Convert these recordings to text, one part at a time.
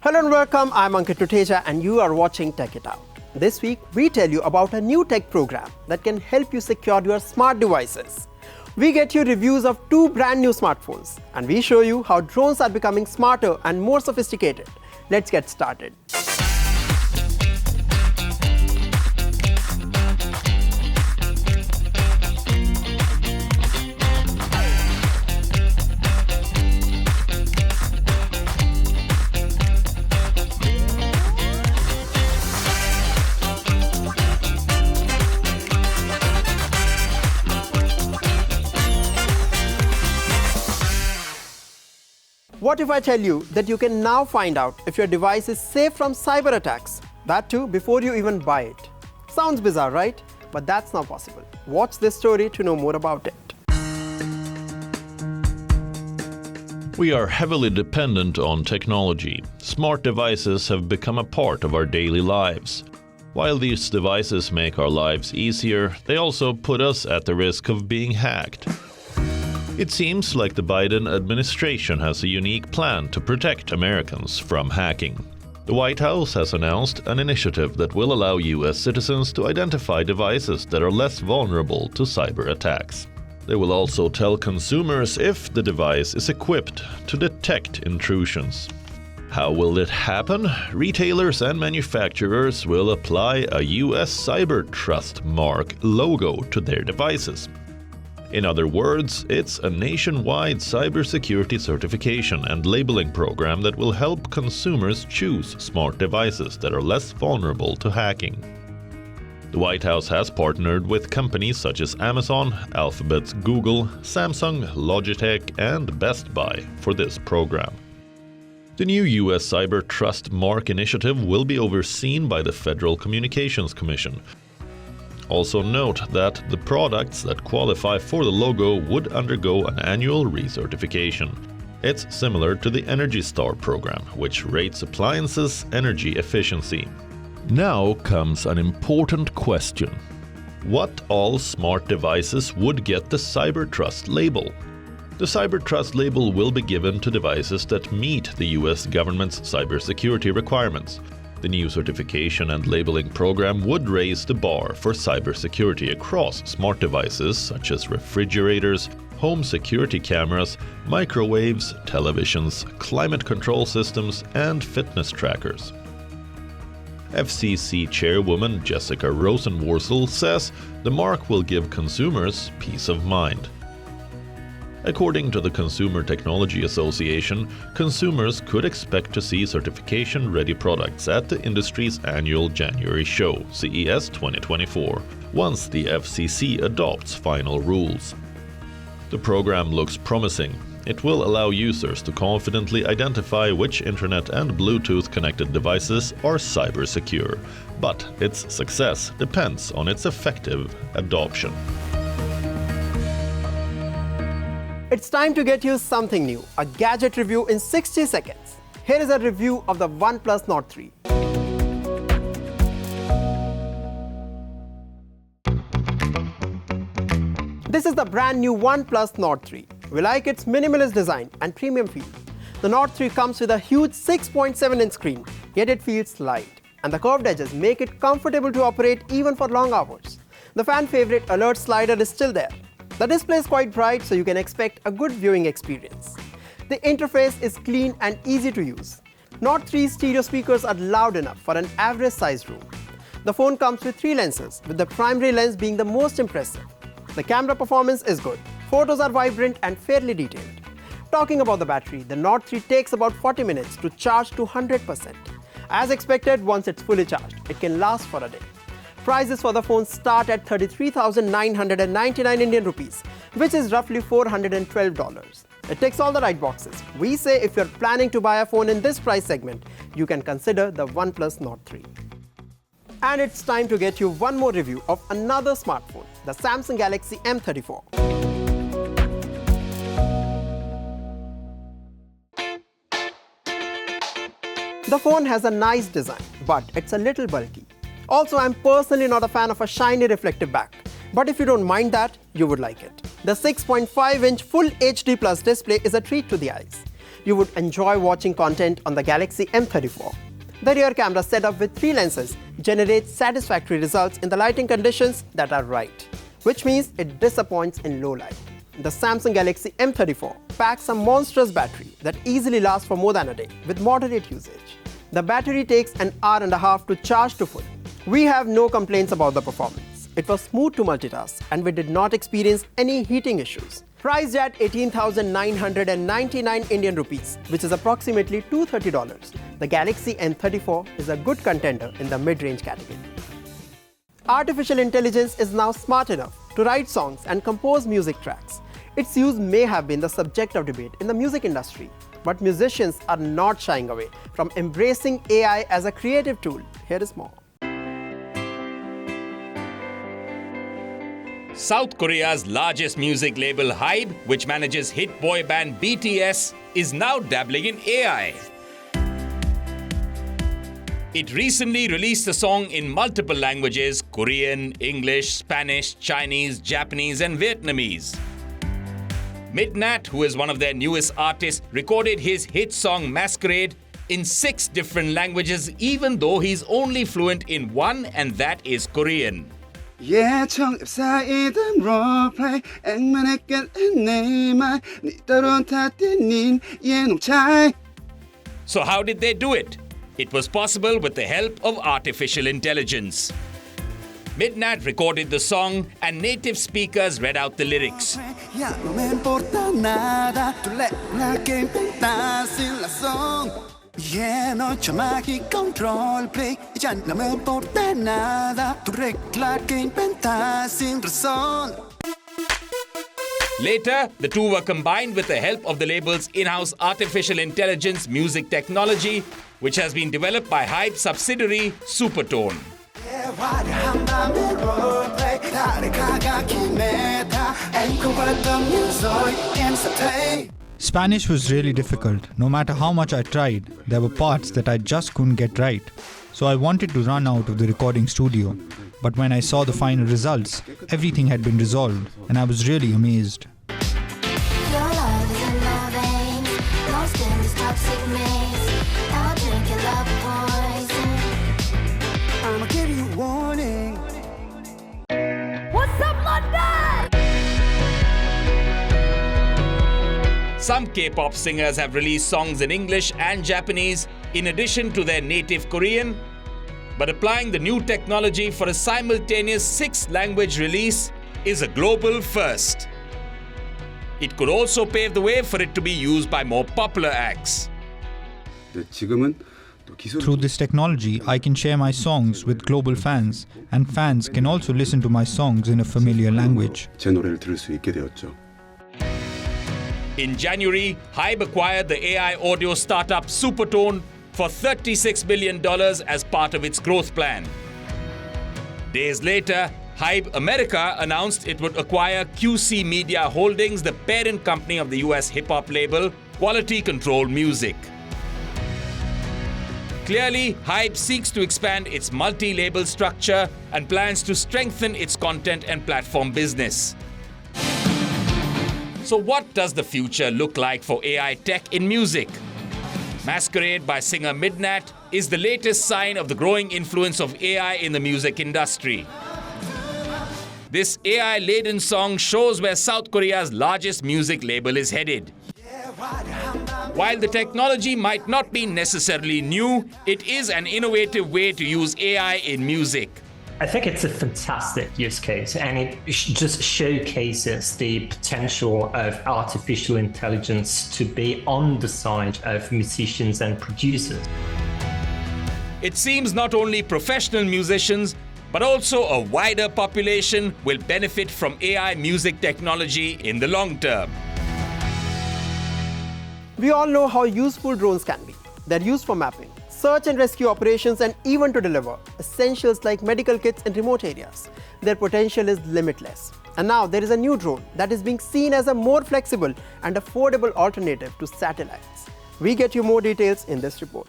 Hello and welcome, I'm Ankit Tuteja and you are watching Tech It Out. This week, we tell you about a new tech program that can help you secure your smart devices. We get you reviews of 2 brand new smartphones and we show you how drones are becoming smarter and more sophisticated. Let's get started. What if I tell you that you can now find out if your device is safe from cyber attacks? That too before you even buy it. Sounds bizarre, right? But that's not possible. Watch this story to know more about it. We are heavily dependent on technology. Smart devices have become a part of our daily lives. While these devices make our lives easier, they also put us at the risk of being hacked. It seems like the Biden administration has a unique plan to protect Americans from hacking. The White House has announced an initiative that will allow U.S. citizens to identify devices that are less vulnerable to cyber attacks. They will also tell consumers if the device is equipped to detect intrusions. How will it happen? Retailers and manufacturers will apply a U.S. Cyber Trust Mark logo to their devices. In other words, it's a nationwide cybersecurity certification and labeling program that will help consumers choose smart devices that are less vulnerable to hacking. The White House has partnered with companies such as Amazon, Alphabet's Google, Samsung, Logitech, and Best Buy for this program. The new U.S. Cyber Trust Mark initiative will be overseen by the Federal Communications Commission. Also note that the products that qualify for the logo would undergo an annual recertification. It's similar to the Energy Star program, which rates appliances' energy efficiency. Now comes an important question. What all smart devices would get the Cyber Trust label? The Cyber Trust label will be given to devices that meet the U.S. government's cybersecurity requirements. The new certification and labeling program would raise the bar for cybersecurity across smart devices such as refrigerators, home security cameras, microwaves, televisions, climate control systems, and fitness trackers. FCC Chairwoman Jessica Rosenworcel says the mark will give consumers peace of mind. According to the Consumer Technology Association, consumers could expect to see certification-ready products at the industry's annual January show, CES 2024, once the FCC adopts final rules. The program looks promising. It will allow users to confidently identify which Internet and Bluetooth-connected devices are cyber-secure, but its success depends on its effective adoption. It's time to get you something new, a gadget review in 60 seconds. Here is a review of the OnePlus Note 3. This is the brand new OnePlus Note 3. We like its minimalist design and premium feel. The Note 3 comes with a huge 6.7-inch screen, yet it feels light. And the curved edges make it comfortable to operate even for long hours. The fan favorite alert slider is still there. The display is quite bright, so you can expect a good viewing experience. The interface is clean and easy to use. Note 3's stereo speakers are loud enough for an average-sized room. The phone comes with 3 lenses, with the primary lens being the most impressive. The camera performance is good. Photos are vibrant and fairly detailed. Talking about the battery, the Note 3 takes about 40 minutes to charge to 100%. As expected, once it's fully charged, it can last for a day. Prices for the phone start at 33,999 Indian rupees, which is roughly $412. It ticks all the right boxes. We say if you're planning to buy a phone in this price segment, you can consider the OnePlus Note 3. And it's time to get you one more review of another smartphone, the Samsung Galaxy M34. The phone has a nice design, but it's a little bulky. Also, I'm personally not a fan of a shiny reflective back, but if you don't mind that, you would like it. The 6.5-inch Full HD Plus display is a treat to the eyes. you would enjoy watching content on the Galaxy M34. The rear camera setup with 3 lenses generates satisfactory results in the lighting conditions that are right, which means it disappoints in low light. The Samsung Galaxy M34 packs a monstrous battery that easily lasts for more than a day with moderate usage. The battery takes an hour and a half to charge to full. We have no complaints about the performance. It was smooth to multitask and we did not experience any heating issues. Priced at 18,999 Indian rupees, which is approximately $230, the Galaxy M34 is a good contender in the mid-range category. Artificial intelligence is now smart enough to write songs and compose music tracks. Its use may have been the subject of debate in the music industry, but musicians are not shying away from embracing AI as a creative tool. Here is more. South Korea's largest music label, HYBE, which manages hit boy band BTS, is now dabbling in AI. It recently released a song in multiple languages: Korean, English, Spanish, Chinese, Japanese, and Vietnamese. Midnat, who is one of their newest artists, recorded his hit song Masquerade in 6 different languages, even though he's only fluent in one, and that is Korean. So how did they do it? It was possible with the help of artificial intelligence. Midnat recorded the song and native speakers read out the lyrics. Later, the two were combined with the help of the label's in-house artificial intelligence music technology, which has been developed by HYBE subsidiary Supertone. Spanish was really difficult. No matter how much I tried, there were parts that I just couldn't get right. So I wanted to run out of the recording studio. But when I saw the final results, everything had been resolved, and I was really amazed. Some K-pop singers have released songs in English and Japanese in addition to their native Korean, but applying the new technology for a simultaneous 6-language release is a global first. It could also pave the way for it to be used by more popular acts. Through this technology, I can share my songs with global fans, and fans can also listen to my songs in a familiar language. In January, HYBE acquired the AI audio startup Supertone for $36 million as part of its growth plan. Days later, HYBE America announced it would acquire QC Media Holdings, the parent company of the US hip-hop label Quality Control Music. Clearly, HYBE seeks to expand its multi-label structure and plans to strengthen its content and platform business. So what does the future look like for AI tech in music? Masquerade by singer Midnat is the latest sign of the growing influence of AI in the music industry. This AI-laden song shows where South Korea's largest music label is headed. While the technology might not be necessarily new, it is an innovative way to use AI in music. I think it's a fantastic use case, and it just showcases the potential of artificial intelligence to be on the side of musicians and producers. It seems not only professional musicians, but also a wider population will benefit from AI music technology in the long term. We all know how useful drones can be. They're used for mapping, search and rescue operations, and even to deliver essentials like medical kits in remote areas. Their potential is limitless. And now there is a new drone that is being seen as a more flexible and affordable alternative to satellites. We get you more details in this report.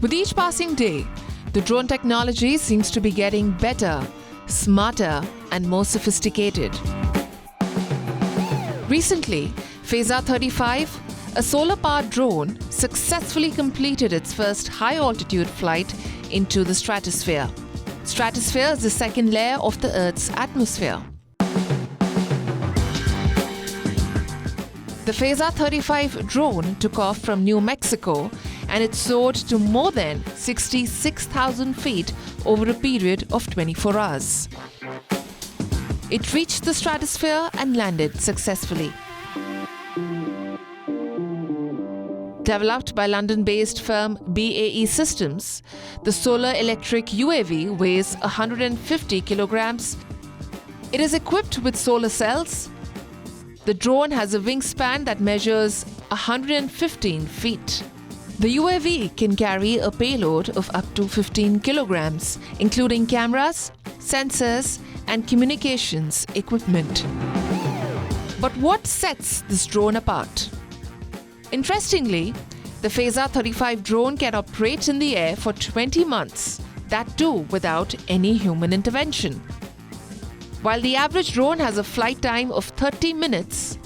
With each passing day, The drone technology seems to be getting better, smarter, and more sophisticated. Recently, PHASA-35, a solar-powered drone, successfully completed its first high-altitude flight into the stratosphere. Stratosphere is the second layer of the Earth's atmosphere. The PHASA-35 drone took off from New Mexico and it soared to more than 66,000 feet over a period of 24 hours. It reached the stratosphere and landed successfully. Developed by London-based firm BAE Systems, the solar electric UAV weighs 150 kilograms. It is equipped with solar cells. The drone has a wingspan that measures 115 feet. The UAV can carry a payload of up to 15 kilograms, including cameras, sensors, and communications equipment. But what sets this drone apart? Interestingly, the PHASA-35 drone can operate in the air for 20 months, that too without any human intervention. While the average drone has a flight time of 30 minutes,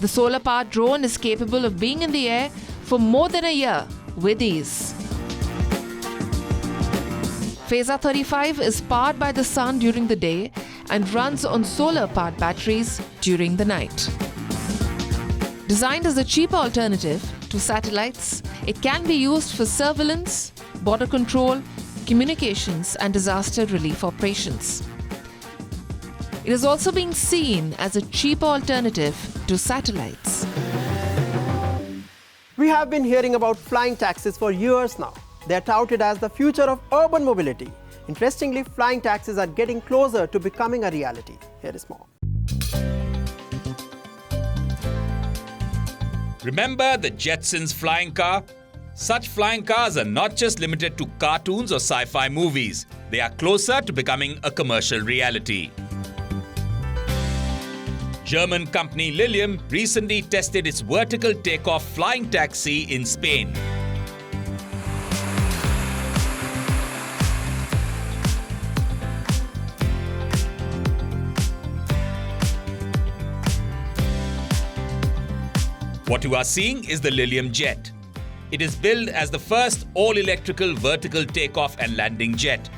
the solar-powered drone is capable of being in the air for more than a year with ease. PHASA-35 is powered by the sun during the day and runs on solar-powered batteries during the night. Designed as a cheaper alternative to satellites, it can be used for surveillance, border control, communications, and disaster relief operations. It is also being seen as a cheaper alternative to satellites. We have been hearing about flying taxis for years now. They are touted as the future of urban mobility. Interestingly, flying taxis are getting closer to becoming a reality. Here is more. Remember the Jetsons flying car? Such flying cars are not just limited to cartoons or sci-fi movies. They are closer to becoming a commercial reality. German company Lilium recently tested its vertical takeoff flying taxi in Spain. What you are seeing is the Lilium Jet. It is billed as the first all-electrical vertical takeoff and landing jet.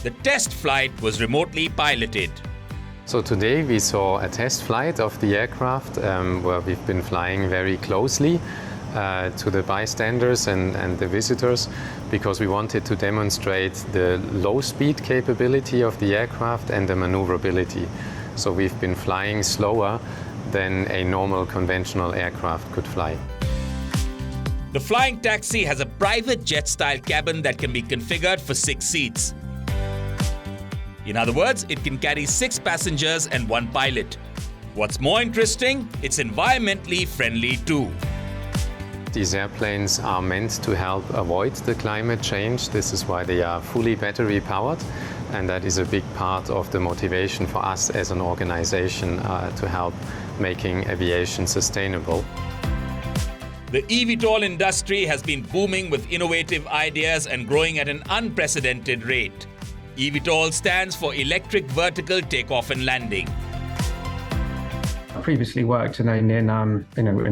The test flight was remotely piloted. So today we saw a test flight of the aircraft where we've been flying very closely to the bystanders and the visitors because we wanted to demonstrate the low-speed capability of the aircraft and the maneuverability. So we've been flying slower than a normal conventional aircraft could fly. The flying taxi has a private jet-style cabin that can be configured for 6 seats. In other words, it can carry 6 passengers and 1 pilot. What's more interesting, it's environmentally friendly too. These airplanes are meant to help avoid the climate change. This is why they are fully battery powered, and that is a big part of the motivation for us as an organization to help making aviation sustainable. The eVTOL industry has been booming with innovative ideas and growing at an unprecedented rate. eVTOL stands for Electric Vertical Takeoff and Landing. I previously worked in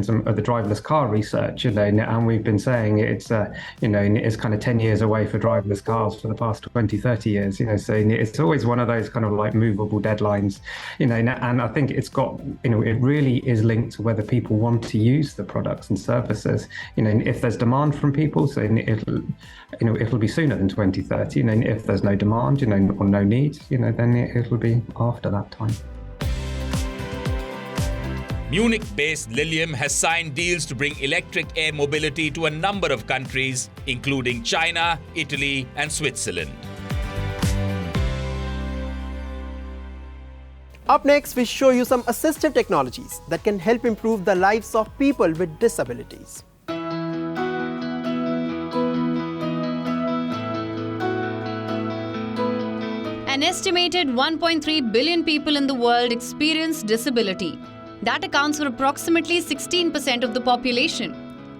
some of the driverless car research, and we've been saying it's it's kind of 10 years away for driverless cars for the past 20-30 years. So it's always one of those kind of like movable deadlines. And I think it's got it really is linked to whether people want to use the products and services. If there's demand from people, so it'll be sooner than 2030. And if there's no demand, or no need, then it'll be after that time. Munich-based Lilium has signed deals to bring electric air mobility to a number of countries, including China, Italy, and Switzerland. Up next, we show you some assistive technologies that can help improve the lives of people with disabilities. An estimated 1.3 billion people in the world experience disability. That accounts for approximately 16% of the population.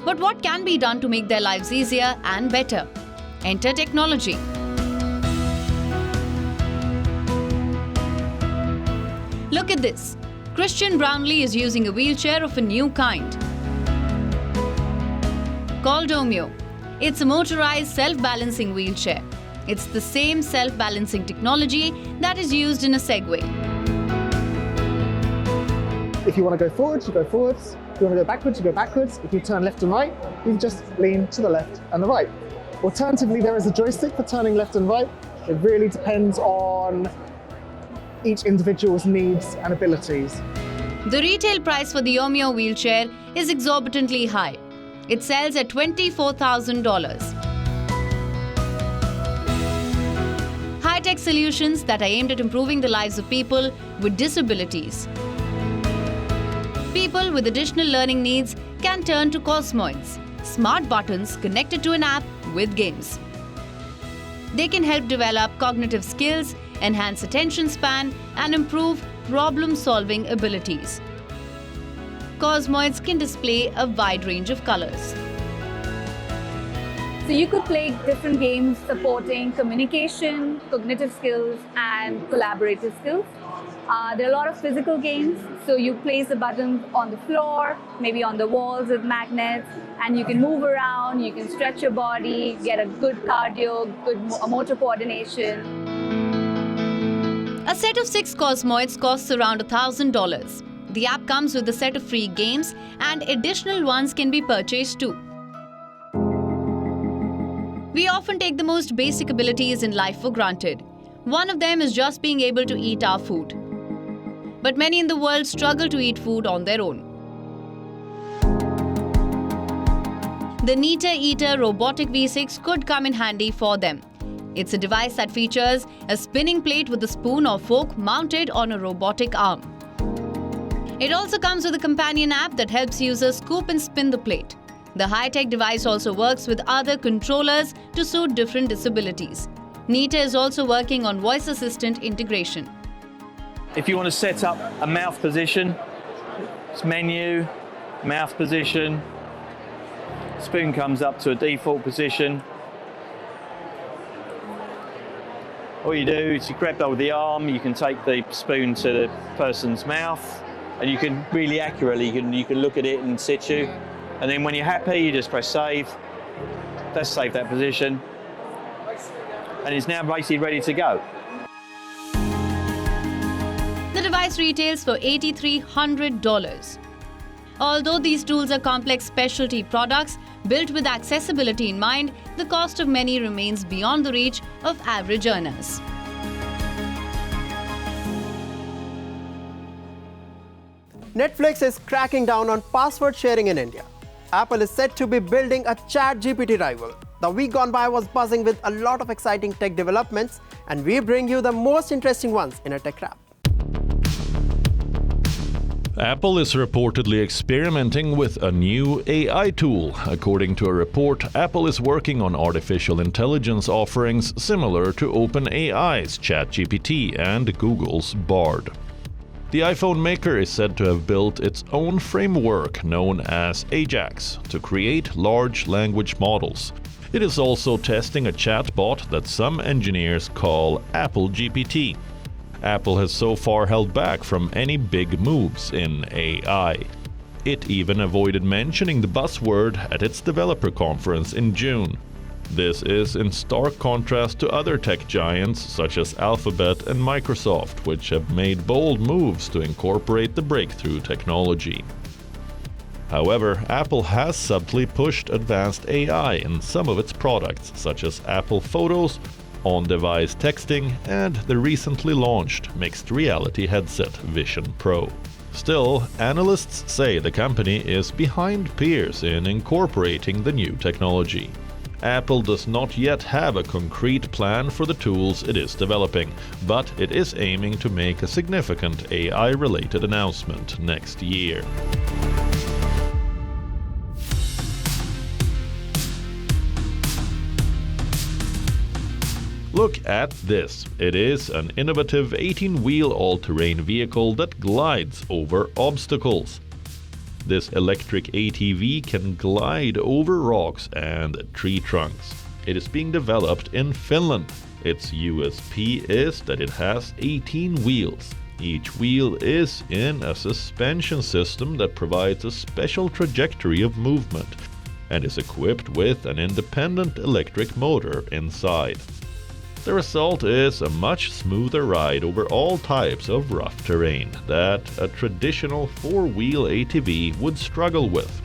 But what can be done to make their lives easier and better? Enter technology. Look at this. Christian Brownlee is using a wheelchair of a new kind. Called Omeo. It's a motorized self-balancing wheelchair. It's the same self-balancing technology that is used in a Segway. If you want to go forwards, you go forwards. If you want to go backwards, you go backwards. If you turn left and right, you just lean to the left and the right. Alternatively, there is a joystick for turning left and right. It really depends on each individual's needs and abilities. The retail price for the Omeo wheelchair is exorbitantly high. It sells at $24,000. High-tech solutions that are aimed at improving the lives of people with disabilities. People with additional learning needs can turn to Cosmoids, smart buttons connected to an app with games. They can help develop cognitive skills, enhance attention span, and improve problem-solving abilities. Cosmoids can display a wide range of colors. So you could play different games supporting communication, cognitive skills, and collaborative skills. There are a lot of physical games, so you place the buttons on the floor, maybe on the walls with magnets, and you can move around, you can stretch your body, get a good cardio, good motor coordination. A set of 6 Cosmoids costs around $1,000. The app comes with a set of free games, and additional ones can be purchased too. We often take the most basic abilities in life for granted. One of them is just being able to eat our food. But many in the world struggle to eat food on their own. The Neater Eater robotic V6 could come in handy for them. It's a device that features a spinning plate with a spoon or fork mounted on a robotic arm. It also comes with a companion app that helps users scoop and spin the plate. The high-tech device also works with other controllers to suit different disabilities. Neater is also working on voice assistant integration. If you want to set up a mouth position, it's menu, mouth position, spoon comes up to a default position. All you do is you grab over the arm, you can take the spoon to the person's mouth, and you can really accurately, you can look at it in situ. And then when you're happy, you just press save. Let's save that position. And it's now basically ready to go. The device retails for $8,300. Although these tools are complex specialty products built with accessibility in mind, the cost of many remains beyond the reach of average earners. Netflix is cracking down on password sharing in India. Apple is said to be building a ChatGPT rival. The week gone by was buzzing with a lot of exciting tech developments, and we bring you the most interesting ones in a tech wrap. Apple is reportedly experimenting with a new AI tool. According to a report, Apple is working on artificial intelligence offerings similar to OpenAI's ChatGPT and Google's Bard. The iPhone maker is said to have built its own framework known as Ajax to create large language models. It is also testing a chatbot that some engineers call Apple GPT. Apple has so far held back from any big moves in AI. It even avoided mentioning the buzzword at its developer conference in June. This is in stark contrast to other tech giants such as Alphabet and Microsoft, which have made bold moves to incorporate the breakthrough technology. However, Apple has subtly pushed advanced AI in some of its products, such as Apple Photos, on-device texting, and the recently launched mixed reality headset Vision Pro. Still, analysts say the company is behind peers in incorporating the new technology. Apple does not yet have a concrete plan for the tools it is developing, but it is aiming to make a significant AI-related announcement next year. Look at this. It is an innovative 18-wheel all-terrain vehicle that glides over obstacles. This electric ATV can glide over rocks and tree trunks. It is being developed in Finland. Its USP is that it has 18 wheels. Each wheel is in a suspension system that provides a special trajectory of movement and is equipped with an independent electric motor inside. The result is a much smoother ride over all types of rough terrain that a traditional four-wheel ATV would struggle with.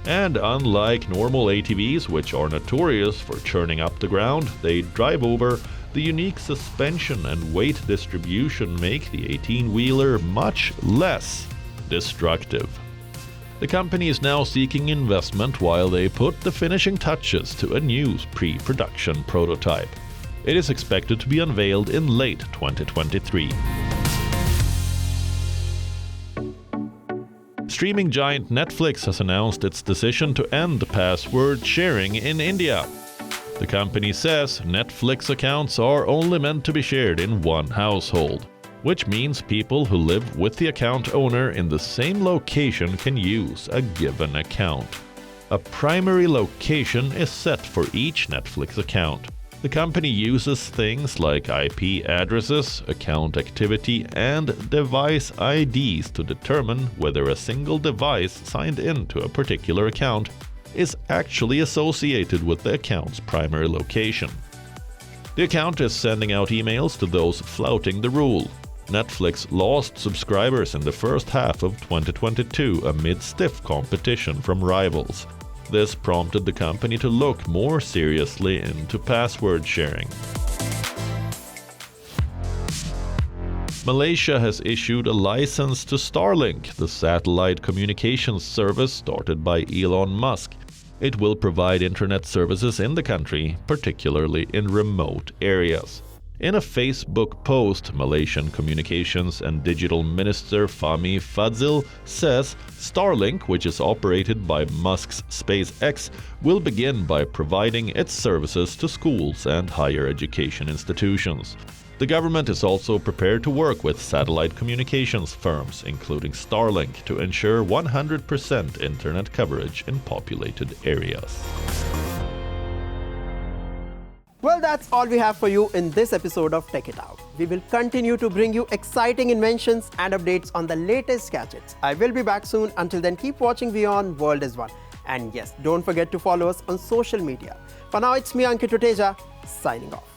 And unlike normal ATVs, which are notorious for churning up the ground they drive over, the unique suspension and weight distribution make the 18-wheeler much less destructive. The company is now seeking investment while they put the finishing touches to a new pre-production prototype. It is expected to be unveiled in late 2023. Streaming giant Netflix has announced its decision to end password sharing in India. The company says Netflix accounts are only meant to be shared in one household, which means people who live with the account owner in the same location can use a given account. A primary location is set for each Netflix account. The company uses things like IP addresses, account activity, and device IDs to determine whether a single device signed into a particular account is actually associated with the account's primary location. The account is sending out emails to those flouting the rule. Netflix lost subscribers in the first half of 2022 amid stiff competition from rivals. This prompted the company to look more seriously into password sharing. Malaysia has issued a license to Starlink, the satellite communications service started by Elon Musk. It will provide internet services in the country, particularly in remote areas. In a Facebook post, Malaysian Communications and Digital Minister Fahmi Fadzil says Starlink, which is operated by Musk's SpaceX, will begin by providing its services to schools and higher education institutions. The government is also prepared to work with satellite communications firms, including Starlink, to ensure 100% internet coverage in populated areas. Well, that's all we have for you in this episode of Tech It Out. We will continue to bring you exciting inventions and updates on the latest gadgets. I will be back soon. Until then, keep watching WION World is One. And yes, don't forget to follow us on social media. For now, it's me, Ankit Tuteja, signing off.